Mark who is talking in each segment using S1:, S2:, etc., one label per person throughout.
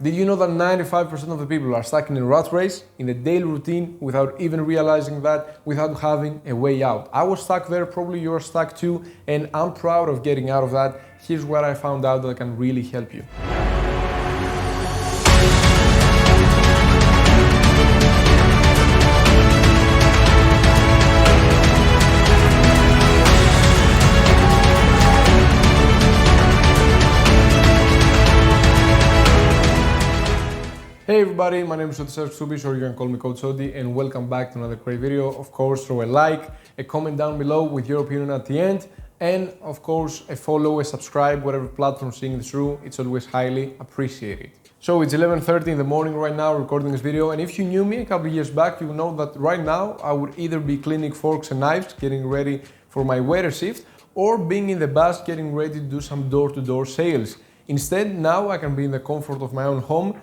S1: Did you know that 95% of the people are stuck in a rat race, in a daily routine, without even realizing that, without having a way out? I was stuck there, probably you're stuck too, and I'm proud of getting out of that. Here's what I found out that can really help you. Hey everybody, my name is Odysseas Koutsoupis, or you can call me Coach Odi, and welcome back to another great video. Of course, throw a like, a comment down below with your opinion at the end, and of course, a follow, a subscribe, whatever platform seeing this through, it's always highly appreciated. So it's 11:30 in the morning right now recording this video, and if you knew me a couple of years back, you will know that right now I would either be cleaning forks and knives, getting ready for my waiter shift, or being in the bus getting ready to do some door-to-door sales. Instead, now I can be in the comfort of my own home,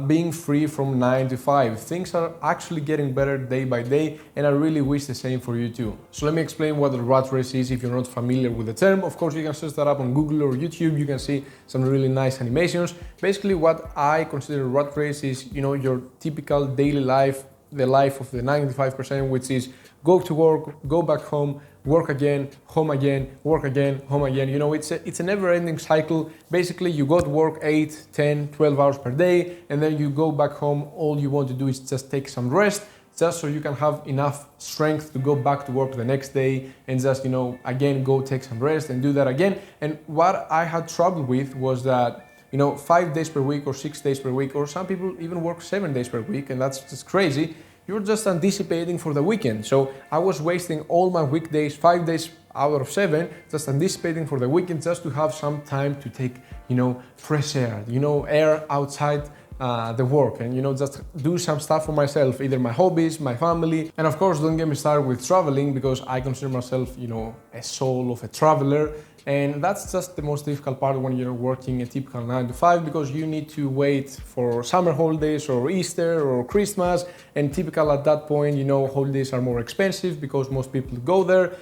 S1: being free from 9 to 5. Things are actually getting better day by day, and I really wish the same for you too. So let me explain what the rat race is if you're not familiar with the term. Of course, you can search that up on Google or YouTube. You can see some really nice animations. Basically, what I consider rat race is, your typical daily life, the life of the 95%, which is go to work, go back home, work again, home again, work again, home again. It's a never-ending cycle. Basically, you go to work 8, 10, 12 hours per day, and then you go back home. All you want to do is just take some rest, just so you can have enough strength to go back to work the next day and just, again, go take some rest and do that again. And what I had trouble with was that, 5 days per week or 6 days per week, or some people even work 7 days per week, and that's just crazy. You're just anticipating for the weekend. So I was wasting all my weekdays, 5 days out of 7, just anticipating for the weekend, just to have some time to take, fresh air, air outside the work, and just do some stuff for myself, either my hobbies, my family. And of course, don't get me started with traveling, because I consider myself, a soul of a traveler. And that's just the most difficult part when you're working a typical 9 to 5, because you need to wait for summer holidays or Easter or Christmas. And typical at that point, holidays are more expensive because most people go there,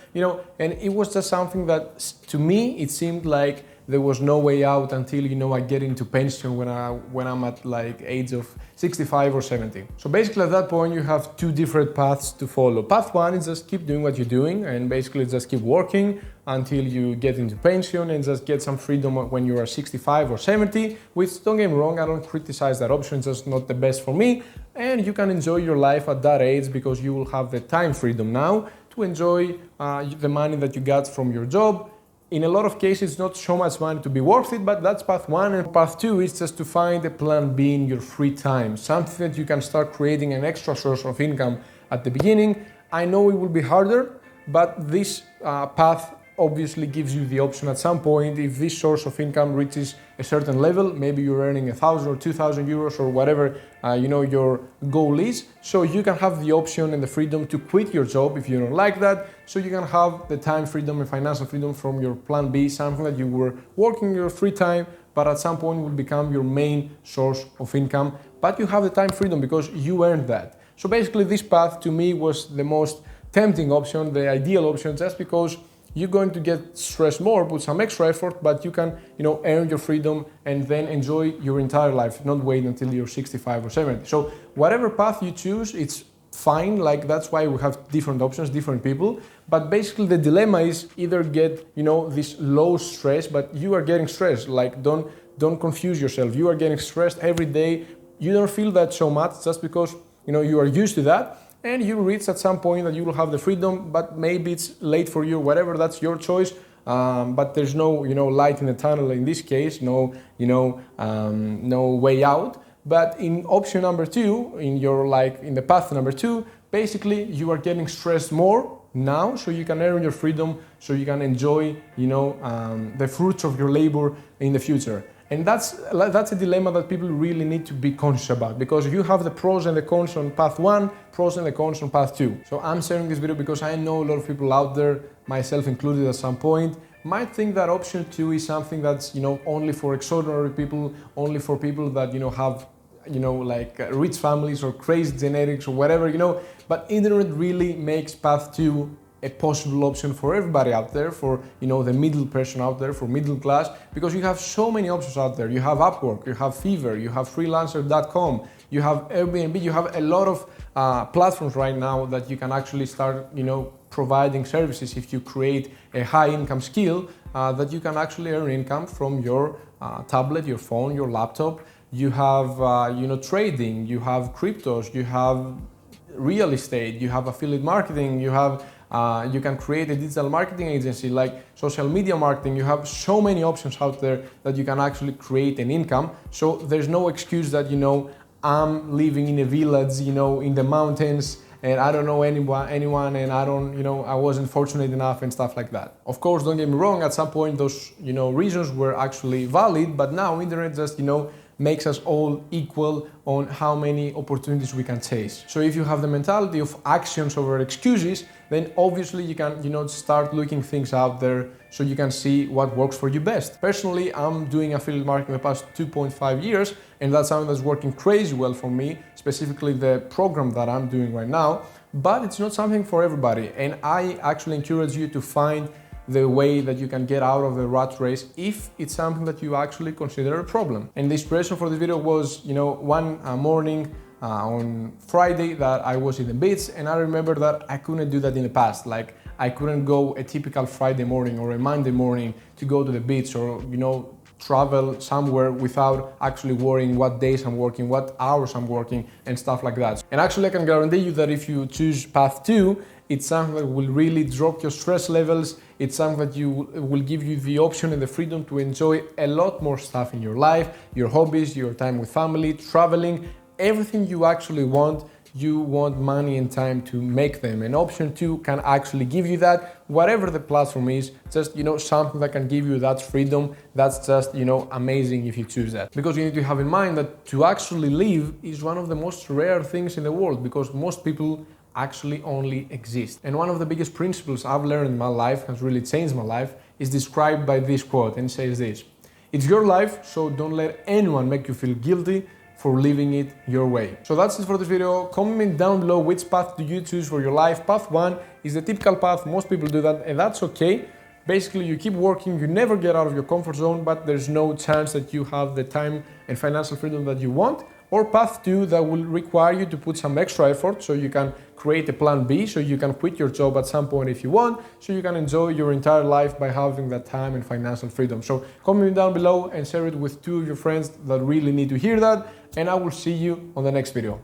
S1: and it was just something that to me, it seemed like there was no way out until, I get into pension when I'm at like age of 65 or 70. So basically at that point, you have two different paths to follow. Path one is just keep doing what you're doing and basically just keep working until you get into pension and just get some freedom when you are 65 or 70, which, don't get me wrong, I don't criticize that option, it's just not the best for me. And you can enjoy your life at that age because you will have the time freedom now to enjoy the money that you got from your job. In a lot of cases, not so much money to be worth it, but that's path one. And path two is just to find a plan B in your free time, something that you can start creating an extra source of income at the beginning. I know it will be harder, but this path obviously gives you the option at some point, if this source of income reaches a certain level, maybe you're earning 1,000 or 2,000 euros or whatever your goal is, so you can have the option and the freedom to quit your job if you don't like that, so you can have the time freedom and financial freedom from your plan B, something that you were working in your free time, but at some point will become your main source of income, but you have the time freedom because you earned that. So basically this path to me was the most tempting option, the ideal option, just because you're going to get stressed more, put some extra effort, but you can, earn your freedom and then enjoy your entire life, not wait until you're 65 or 70. So whatever path you choose, it's fine. Like, that's why we have different options, different people. But basically the dilemma is either get, this low stress, but you are getting stressed. Like, don't confuse yourself. You are getting stressed every day. You don't feel that so much just because, you are used to that. And you reach at some point that you will have the freedom, but maybe it's late for you, whatever, that's your choice. But there's no, light in the tunnel in this case, no way out. But in option number two, in the path number two, basically you are getting stressed more now, so you can earn your freedom, so you can enjoy, the fruits of your labor in the future. And that's a dilemma that people really need to be conscious about, because you have the pros and the cons on path one, pros and the cons on path two. So I'm sharing this video because I know a lot of people out there, myself included at some point, might think that option two is something that's, only for extraordinary people, only for people that, have, rich families or crazy genetics or whatever, but internet really makes path two a possible option for everybody out there, for the middle person out there, for middle class, because you have so many options out there. You have Upwork, you have Fiverr, you have freelancer.com, you have Airbnb, you have a lot of platforms right now that you can actually start providing services if you create a high income skill that you can actually earn income from your tablet, your phone, your laptop. You have trading, you have cryptos, you have real estate, you have affiliate marketing, you have you can create a digital marketing agency like social media marketing. You have so many options out there that you can actually create an income. So there's no excuse that I'm living in a village in the mountains and I don't know anyone and I don't I wasn't fortunate enough and stuff like that. Of course, don't get me wrong, at some point those reasons were actually valid, but now internet just makes us all equal on how many opportunities we can chase. So if you have the mentality of actions over excuses, then obviously you can start looking things out there so you can see what works for you best. Personally, I'm doing affiliate marketing the past 2.5 years, and that's something that's working crazy well for me, specifically the program that I'm doing right now, but it's not something for everybody. And I actually encourage you to find the way that you can get out of the rat race if it's something that you actually consider a problem. And the inspiration for this video was, one morning on Friday that I was in the beach, and I remember that I couldn't do that in the past. Like, I couldn't go a typical Friday morning or a Monday morning to go to the beach or, travel somewhere without actually worrying what days I'm working, what hours I'm working, and stuff like that. And actually, I can guarantee you that if you choose path 2, it's something that will really drop your stress levels. It's something that will give you the option and the freedom to enjoy a lot more stuff in your life, your hobbies, your time with family, traveling, everything you actually want. You want money and time to make them. And option 2 can actually give you that, whatever the platform is, just something that can give you that freedom. That's just amazing if you choose that. Because you need to have in mind that to actually live is one of the most rare things in the world, because most people actually only exist. And one of the biggest principles I've learned in my life, has really changed my life, is described by this quote, and it says this: "It's your life, so don't let anyone make you feel guilty for living it your way." So that's it for this video. Comment down below which path do you choose for your life. Path 1 is the typical path, most people do that, and that's okay. Basically, you keep working, you never get out of your comfort zone, but there's no chance that you have the time and financial freedom that you want. Or path 2 that will require you to put some extra effort, so you can create a plan B, so you can quit your job at some point if you want, so you can enjoy your entire life by having that time and financial freedom. So comment down below and share it with 2 of your friends that really need to hear that, and I will see you on the next video.